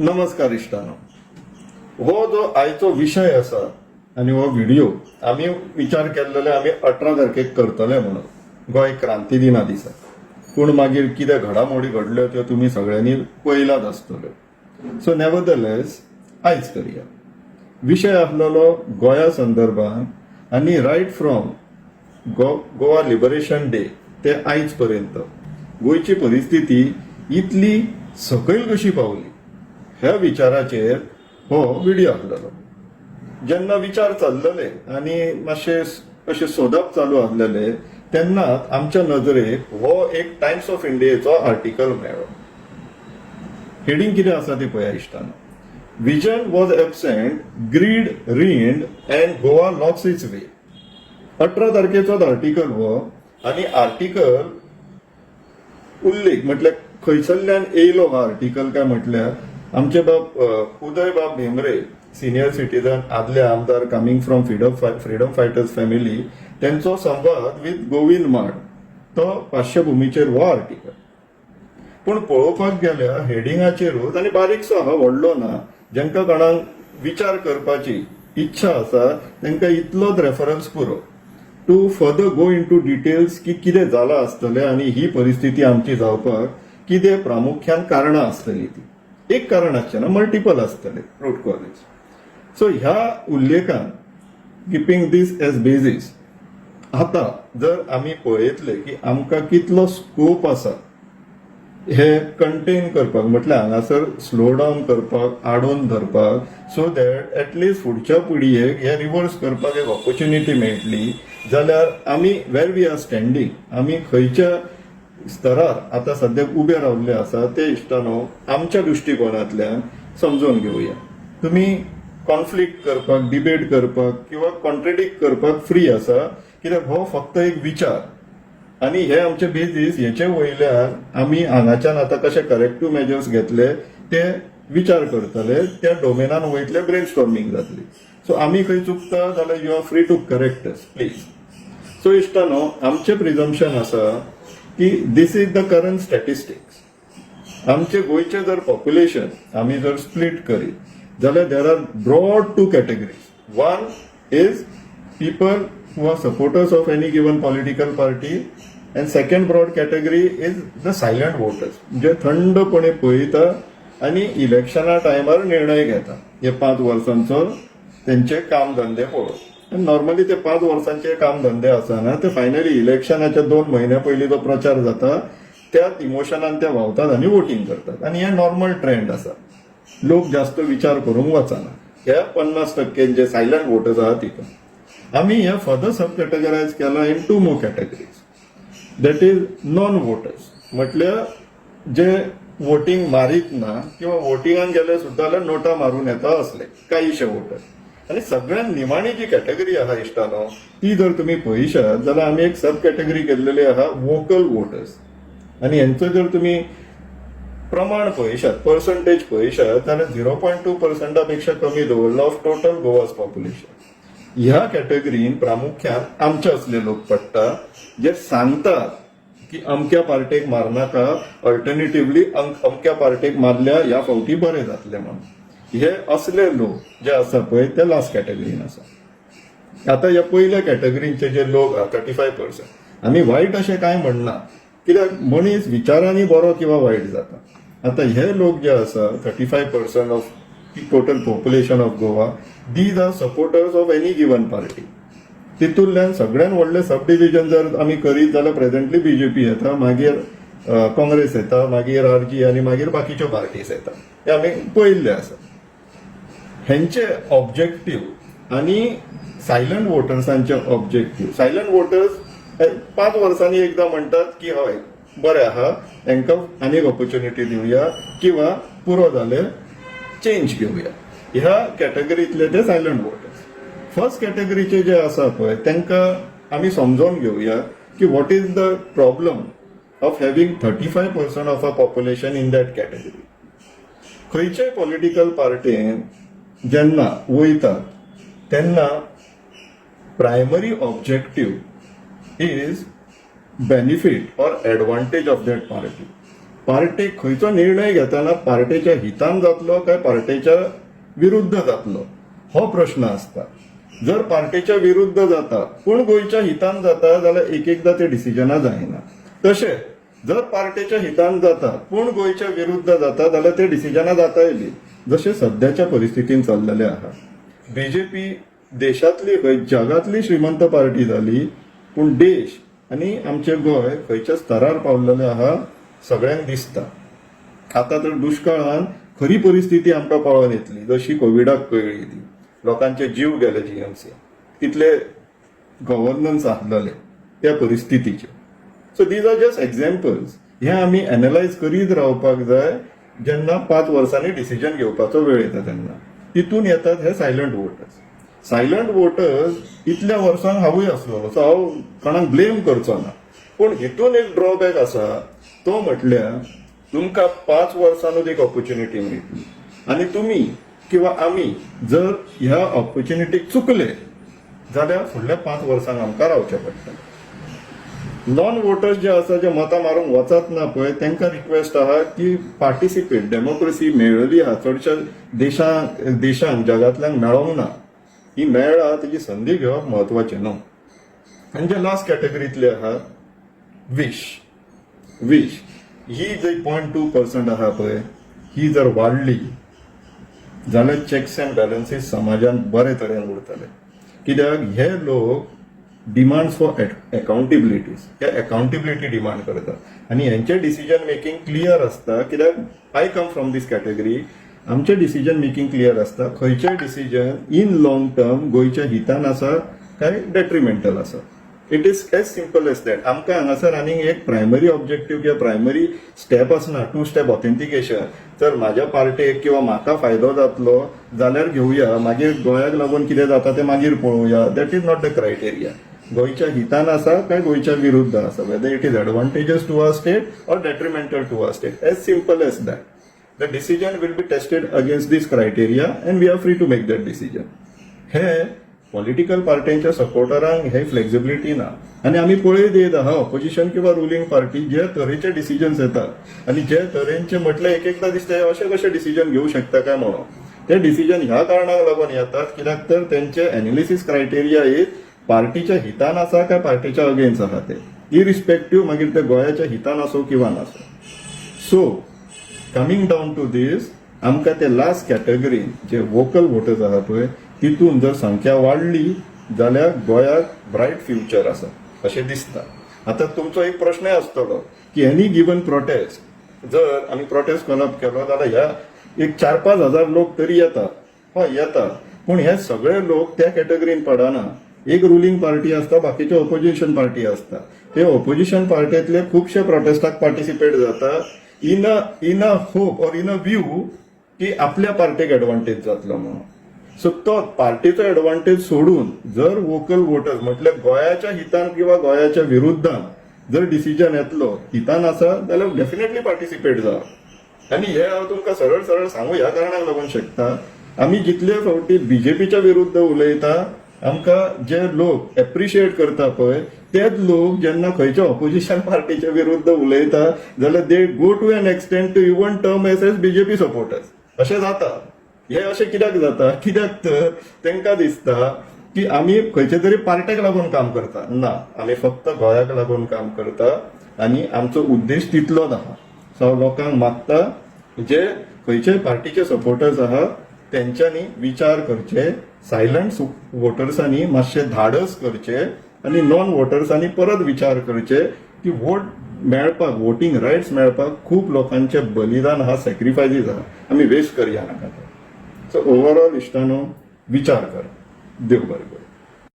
नमस्कार इश्टानो. हो जो आयचो विषय आसा आनी हो व्हिडिओ आमी विचार केल्लेले आमी 18 तारखेक करतले म्हणून गोंय क्रांती दिना दिसा. पूण मागीर कितें घडामोडी घडल्यो त्यो तुमी सगळ्यांनी पळयलाच आसतल्यो. सो नेवरदलेस आयज करया. विशय आसलेलो गोंया संदर्भात आनी right from Goa liberation day ते आयज पर्यंत गोंयची परिस्थिती इतली सकयल कशी पावली ह्या विचाराचेर हो व्हिडिओ आसलेलो. जेन्ना विचार चाललेले आनी मातशे अशे सोदप चालू आसलेले तेन्नाच आमच्या नजरेक हो एक टायम्स ऑफ इंडियेचो आर्टिकल मेळ्ळो. हेडिंग कितें आसा ती पळया इश्टानो. Vision was absent, greed reigned and Goa लॉक्स इट्स वे. 18 तारखेचोच आर्टिकल हो आनी आर्टिकल उल्लेख म्हटल्यार खंयसरल्यान येयलो हो आर्टिकल काय म्हटल्यार आमचे बाब उदय बाब भेंब्रे, सिनियर सिटीजन, आदले आमदार coming from freedom fighters family, त्यांचो संवाद विथ गोविंद माड तो पार्श्वभूमीचेर हो आर्टिकल. पूण पळोवपाक गेल्यार हेडिंगाचेरूच आनी बारीकसो आहा, व्हडलो ना. जांकां कोणाक विचार करपाची इच्छा आसा तांकां इतलोच रेफरन्स पुरो to further go into details की कितें जालां आसतलें आनी ही परिस्थिती आमची जावपाक कितें प्रामुख्यान कारणां आसतलीं. ती एक कारण आसचें ना, मल्टिपल आसतले रूट कॉजेस. सो ह्या उल्लेखान किपिंग दीस एज बेजीस आता जर आमी पळयतले की आमकां कितलो स्कोप आसा हे कंटेन करपाक म्हटल्यार हांगासर स्लो डावन करपाक, आडोवन धरपाक, सो दॅट एटलिस्ट फुडच्या पिढयेक हे रिवर्स करपाक एक ऑपॉर्च्युनिटी मेळटली. जाल्यार आमी वेर वी आर स्टँडींग, आमी खंयच्या स्तरार आता सध्याक उबे रावल्ले आसा ते इश्टानो आमच्या दृष्टिकोनांतल्यान समजून घेवया. तुमी कॉन्फ्लिक्ट करपाक, डिबेट करपाक किंवा कॉन्ट्रेडिक्ट करपाक फ्री आसा, कित्याक हो फक्त एक विचार आनी हे आमचे बेजीस हेचे वयल्यान आमी हांगाच्यान आता कशे करेक्टिव्ह मेजर्स घेतले ते विचार करतले, त्या डोमेनान वयतले ब्रेनस्टॉर्मिंग जातली. सो आमी खंय चुकता जाल्यार you are free to correct us please. So इश्टानो आमचे प्रिझम्पशन आसा की this is the current statistics. आमचे गोंयचे जर पॉप्युलेशन आमी जर स्प्लिट करीत जाल्यार there are broad two categories. One is people who are supporters of any given political party, and second broad category is the silent voters, जे थंडपणे पळयता आनी इलेक्शना टायमार निर्णय घेता हे 5 वर्सांचो त्यांचे काम धंदे पळोवन. नॉर्मली ते 5 वर्सांचे काम धंदे आसना, ते फायनली इलेक्शनाच्या 2 महिन्या पयलीं जो प्रचार जाता त्यात इमोशनान ते व्हांवतात आनी वोटिंग करतात. आनी हे नॉर्मल ट्रेंड आसा. लोक जास्त विचार करूंक वचना. ह्या 50% जे सायलंट वोटर्स आहात तितून आम्ही हे फर्दर सब कॅटेगरायज केला in 2 more categories. That is non voters, म्हटल्यार जे वोटिंग मारीत ना किंवा वोटिंगान गेले सुद्धा जाल्यार नोटा मारून येता असले काहीशे वोटर्स. आणि सगळ्यात निमाणी जी कॅटेगरी आहा इश्टानो ती जर तुम्ही पळयशात जाल्यार आम्ही एक सब कॅटेगरी केल्लेली आहा वोकल वोटर्स. आणि यांचं जर तुम्ही प्रमाण पळयशात, पर्संटेज पळयशात जाल्यार 0.2% पेक्षा कमी दवरला ऑफ टोटल गोवाज पॉप्युलेशन. ह्या कॅटेगरीन प्रामुख्यान आमचे असले लोक पडटा जे सांगतात की अमक्या पार्टेक मारनाका, अल्टरनेटिव्हली अमक्या पार्टेक मारल्या ह्या फावटी बरें जातले म्हणून. हे असले लोक जे आसा पळय ते लास्ट कॅटेगरीन आसा. आता ह्या पयल्या कॅटेगरीचे जे लोक आहा 35%, आमी वायट अशें कांय म्हणना, कित्याक मनीस विचारांनी बरो किंवा वायट जाता. आता हे लोक जे आसा 35% of total population of Goa, these are supporters of any given party. तितूंतल्यान सगळ्यात व्हडले सब डिव्हिजन जर आमी करीत जाल्यार प्रेझेंटली बीजेपी येता, मागीर काँग्रेस येता, मागीर आरजी आनी मागीर बाकीच्यो पार्टीज येता. हे आमी पळयल्ले आसा. हेंचे ऑब्जेक्टिव्ह आनी सायलंट वोटर्सांचे ऑब्जेक्टिव्ह, सायलंट वोटर्स 5 वर्सांनी एकदा म्हणटात की हय बरें आहा, तांकां आनीक ऑपॉर्च्युनिटी दिवया किंवा पुरो जाले चेंज घेवया. ह्या कॅटेगरीतले ते सायलंट वोटर्स. फर्स्ट कॅटेगरीचे जे आसा पळय तांकां आमी समजून घेवया की what is the problem of having 35% of a population in that category. खंयच्याय पॉलिटिकल पार्टीन जेन्ना वयता तेन्ना primary objective is benefit or advantage of that party. Partake खंयचो निर्णय घेताना पार्टेच्या हितान जातलो काय पार्टेच्या विरुद्ध जातलो हो प्रश्न असता. जर पार्टेच्या विरुद्ध जाता पूण गोंयच्या हितान जाता जाल्यार एक एकदा ते डिसिजनां जायना. तशें जर पार्टेच्या हितान जाता पूण गोंयच्या विरुद्ध जाता जाल्यार ते डिसिजनां जाता येयली, जशें सद्याच्या परिस्थितीन चल्लेले आहा. बीजेपी देशातली जगातली श्रीमंत पार्टी जाली, पूण देश आनी आमचें गोंय खंयच्या स्तरार पावलेलें आहा सगळ्यांक दिसता. आतां तर दुश्काळान खरी परिस्थिती आमकां पळोवन येतली, जशी कोविडाक कळ्ळी ती. लोकांचे जीव गेले जीएमसी, तितले गव्हर्नन्स आसलेले त्या परिस्थितीचे. So these are just examples. हे आमी एनालायज करीत रावपाक जाय जेन्ना 5 वर्सांनी डिसिजन घेवपाचो वेळ येता तेन्ना. तितून येतात हे सायलंट वोटर्स. सायलंट वोटर्स इतल्या वर्सांक हांवूय आसलो, सो हांव कोणाक ब्लेम करचो ना. पूण हितून एक ड्रॉबॅक आसा, तो म्हटल्यार तुमकां 5 वर्सांनूच एक ऑपॉर्च्युनिटी मेळटली आनी तुमी किंवा आमी जर ह्या ऑपॉर्च्युनिटीक चुकले जाल्यार फुडल्या 5 वर्सांक आमकां रावचें पडटलें. नॉन वोटर्स जे आसा जे मतां मारूंक वचत ना पळय तांकां रिक्वेस्ट आहा की पार्टिसिपेट. डेमोक्रेसी मेळ्ळी आहा, चडशा देशांक जगांतल्यांक मेळोंक ना. ही मेळ्ळा तेजी संदी घेवप म्हत्वाचें न्हू. आनी जे लास्ट कॅटेगरींतले आहा वीश ही जर 0.2% आहा पळय, ही जर वाडली जाल्यार चेक्स अँड बॅलन्सीस समाजान बरे तरेन उरतले. कित्याक हे लोक डिमांड्स फॉर अकाउंटेबिलिटीज, हे अकाउंटेबिलिटी डिमांड करतात आनी हेंचे डिसिजन मेकिंग क्लियर आसता. कित्याक I come from this category. आमचे डिसिजन मेकिंग क्लियर आसता. खंयचेय डिसिजन इन लॉंग टर्म गोंयच्या हितान आसा काय डेट्रिमेंटल आसा. It is as simple as that. आमकां हांगासर आनीक एक प्रायमरी ऑब्जेक्टिव्ह किंवा प्रायमरी स्टेप आसना, 2 स्टेप ऑथेंटिकेशन. जर म्हाज्या पार्टेक किंवा म्हाका फायदो जातलो जाल्यार घेवया, मागीर गोंयाक लागून कितें जाता तें मागीर पळोवया. That is not the criteria. गोंयच्या हितान आसा काय गोंयच्या विरुद्ध आसा, whether it is advantageous to our state or detrimental to our state. As simple as that. The decision will be tested against this criteria and we are free to make that decision. हे political पार्ट्यांच्या सपोर्टरांक हे flexibility ना. आनी आमी पळयत येत आहा ऑपोजिशन किंवा रुलींग पार्टी जे तरेचे डिसिजन्स येतात आनी जे तरेचे म्हटल्यार एक एकदां दिसता अशें कशें डिसिजन घेवं शकता काय म्हणून. ते डिसिजन ह्या कारणाक लागून येतात कित्याक तर तेंचे एनालिसीस क्रायटेरिया इज पार्टीच्या हितान आसा काय पार्टीच्या अगेन्स्ट आहा ते, इरिस्पेक्टिव्ह मागीर ते गोंयाच्या हितान आसो किंवा नासो. सो कमिंग डावन टू दीस, आमकां ते लास्ट कॅटेगरीन जे वोकल वोटर्स आहा पळय तितून जर संख्या वाडली जाल्यार गोंयाक ब्रायट फ्युचर आसा अशें दिसता. आतां तुमचो एक प्रश्नय आसतलो की एनी गिवन प्रोटेस्ट जर आमी प्रोटेस्ट करप केलो जाल्यार ह्या एक 4-5 हजार लोक तरी येता. हय येता, पूण हे सगळे लोक त्या कॅटेगरीन पडना. एक रुलींग पार्टी आसता, बाकीचे ऑपोजिशन पार्टी आसता. ते ऑपोजिशन पार्टींतले खुबशे प्रोटेस्टाक पार्टिसिपेट जाता in a hope or in a view की आपल्या पार्टीक एडवांटेज जातलो म्हणून. सो तो पार्टीचो एडवांटेज सोडून जर वोकल वोटर्स म्हटल्यार गोंयाच्या हितान किंवा गोंयाच्या विरुद्धान जर डिसिजन येतलो हितान आसा जाल्यार डेफिनेटली पार्टिसिपेट जावप. आनी हे हांव तुमकां सरळ सरळ सांगू ह्या कारणाक लागून शकता, आमी जितले फावटी बीजेपीच्या विरुद्ध उलयता आमकां जे लोक एप्रिशिएट करता पळय तेच लोक जेन्ना खंयच्या ऑपोजिशन पार्टीच्या विरुद्ध उलयता जाल्यार they go to an extent to even term as BJP supporters. अशें जाता. हे अशें कित्याक जाता, कित्याक तर तांकां दिसता की आमी खंयचे तरी पार्टेक लागून काम करता. ना, आमी फक्त गोंयाक लागून काम करता आनी आमचो उद्देश तितलोच आहा. सो हांव लोकांक मागता जे खंयच्याय पार्टीचे सपोर्टर्स आहा तेंच्यांनी विचार करचे, सायलंट वोटर्सांनी मातशें धाडस करचे आनी नॉन वोटर्सांनी परत विचार करचे की वोट मेळपाक, वोटींग रायट्स मेळपाक खूब लोकांचे बलिदान आहा, सॅक्रिफायसीस आहा. आमी वेस्ट करया नाका. सो ओवरऑल इश्टानो विचार कर. देव बरें.